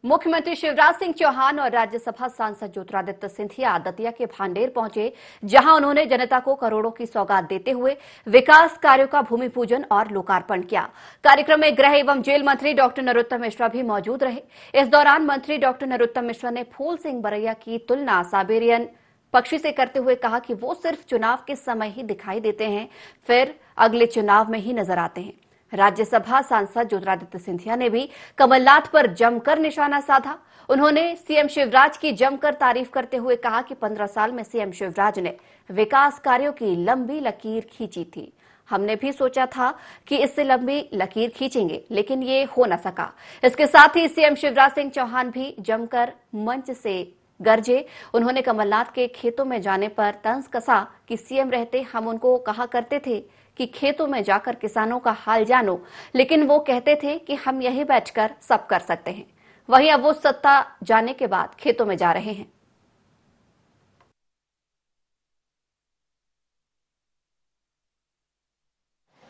मुख्यमंत्री शिवराज सिंह चौहान और राज्यसभा सांसद ज्योतिरादित्य सिंधिया दतिया के भांडेर पहुंचे, जहां उन्होंने जनता को करोड़ों की सौगात देते हुए विकास कार्यों का भूमि पूजन और लोकार्पण किया। कार्यक्रम में गृह एवं जेल मंत्री डॉक्टर नरोत्तम मिश्रा भी मौजूद रहे। इस दौरान मंत्री डॉक्टर नरोत्तम मिश्रा ने फूल सिंह बरैया की तुलना साइबेरियन पक्षी से करते हुए कहा कि वो सिर्फ चुनाव के समय ही दिखाई देते हैं, फिर अगले चुनाव में ही नजर आते हैं। राज्यसभा सांसद ज्योतिरादित्य सिंधिया ने भी कमलनाथ पर जमकर निशाना साधा। उन्होंने सीएम शिवराज की जमकर तारीफ करते हुए कहा कि 15 साल में सीएम शिवराज ने विकास कार्यों की लंबी लकीर खींची थी। हमने भी सोचा था कि इससे लंबी लकीर खींचेंगे, लेकिन ये हो न सका। इसके साथ ही सीएम शिवराज सिंह चौहान भी जमकर मंच से गरजे। उन्होंने कमलनाथ के खेतों में जाने पर तंज कसा कि सीएम रहते हम उनको कहा करते थे कि खेतों में जाकर किसानों का हाल जानो, लेकिन वो कहते थे कि हम यहीं बैठकर सब कर सकते हैं। वहीं अब वो सत्ता जाने के बाद खेतों में जा रहे हैं।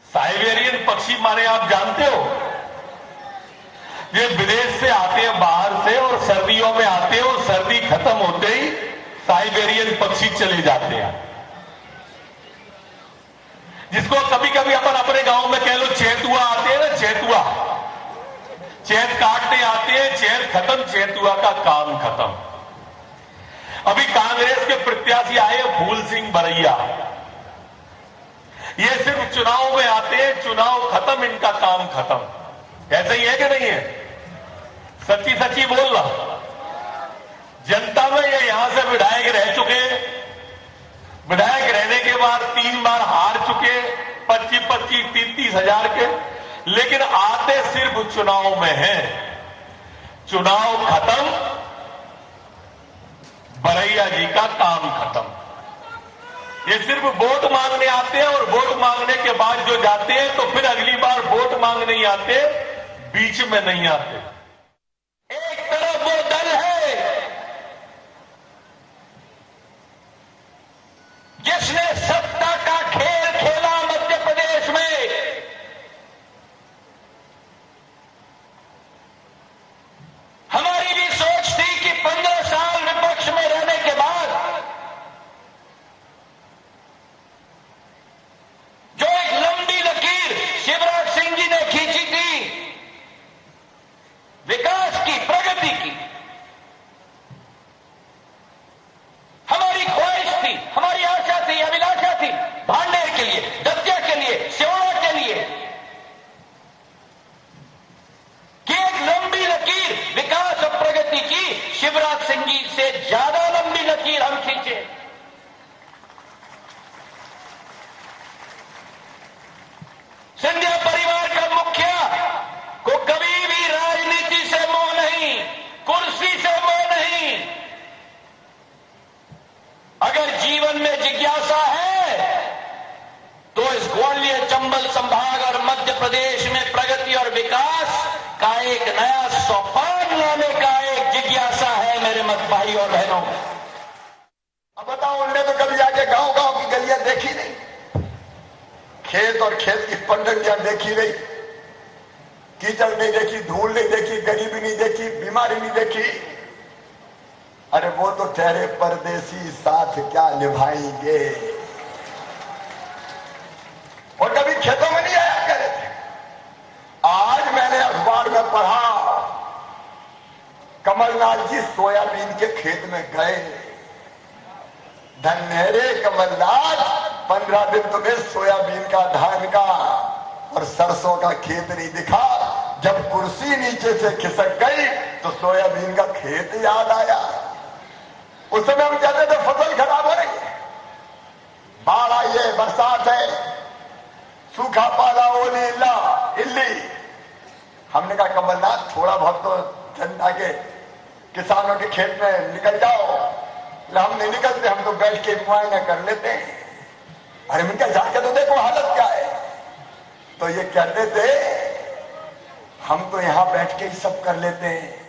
साइबेरियन पक्षी माने आप जानते हो, ये विदेश से आते हैं, बाहर से, और सर्दियों में आते हैं और सर्दी खत्म होते ही साइबेरियन पक्षी चले जाते हैं, जिसको कभी कभी अपन अपने गांव में कह लो चैतुआ आते हैं ना, चैतुआ चैत काटने आते हैं, चैत खत्म, चैतुआ का काम खत्म। अभी कांग्रेस के प्रत्याशी आए फूल सिंह बरैया, ये सिर्फ चुनाव में आते हैं, चुनाव खत्म, इनका काम खत्म। ऐसा ही है कि नहीं है? सच्ची सच्ची बोल रहा। जनता में ये यहां से विधायक रह चुके, विधायक रहने के बाद 3 बार हार चुके, 25-25, 30-30 हजार के, लेकिन आते सिर्फ चुनाव में हैं। चुनाव खत्म, बरैया जी का काम खत्म। ये सिर्फ वोट मांगने आते हैं और वोट मांगने के बाद जो जाते हैं तो फिर अगली बार वोट मांगने नहीं आते, बीच में नहीं आते। एक तरफ वो दल है जिसने सत्ता का खेल खेला मध्य प्रदेश में, हमारी भी सोच थी कि 15 साल विपक्ष में रहने के बाद जो एक लंबी लकीर शिवराज सिंह जी ने खींची थी विकास की, प्रगति की, हमारी ख्वाहिश थी, हमारी आशा थी, अभिलाषा थी, भांडेर के लिए, दतिया के लिए, सिवड़ा के लिए, कि एक लंबी लकीर विकास और प्रगति की शिवराज सिंह जी से ज्यादा लंबी लकीर हम खींचे। सिंधिया परिवार का मुखिया को कभी भी राजनीति से मोह नहीं, कुर्सी से मोह नहीं। अगर जीवन में जिज्ञासा है तो इस ग्वालियर, चंबल संभाग और मध्य प्रदेश में प्रगति और विकास का एक नया सोपान लाने का एक जिज्ञासा है मेरे मत भाई और बहनों। अब बताओ, उनने तो कभी जाके गांव गांव की गलियां देखी नहीं, खेत और खेत की पंडलियां देखी नहीं, कीचड़ नहीं देखी, धूल नहीं देखी, गरीबी नहीं देखी, बीमारी नहीं देखी। अरे वो तो ठहरे परदेसी, साथ क्या निभाएंगे। और कभी खेतों में नहीं आया करे थे। आज मैंने अखबार में पढ़ा, कमलनाथ जी सोयाबीन के खेत में गए। धन्य रे कमलनाथ, 15 दिन तुम्हें सोयाबीन का, धान का और सरसों का खेत नहीं दिखा। जब कुर्सी नीचे से खिसक गई तो सोयाबीन का खेत याद आया। उस समय हम कहते थे फसल खराब हो रही है, बाढ़ आई है, बरसात है, सूखा पाला, ओली इल्ली। हमने कहा कमलनाथ थोड़ा बहुत तो जनता के, किसानों के खेत में निकल जाओ। हम नहीं निकलते, हम तो बैठ के मुआयना कर लेते हैं। अरे मैं क्या, जाके तो देखो हालत क्या है। तो ये कहते थे हम तो यहां बैठ के ही सब कर लेते हैं।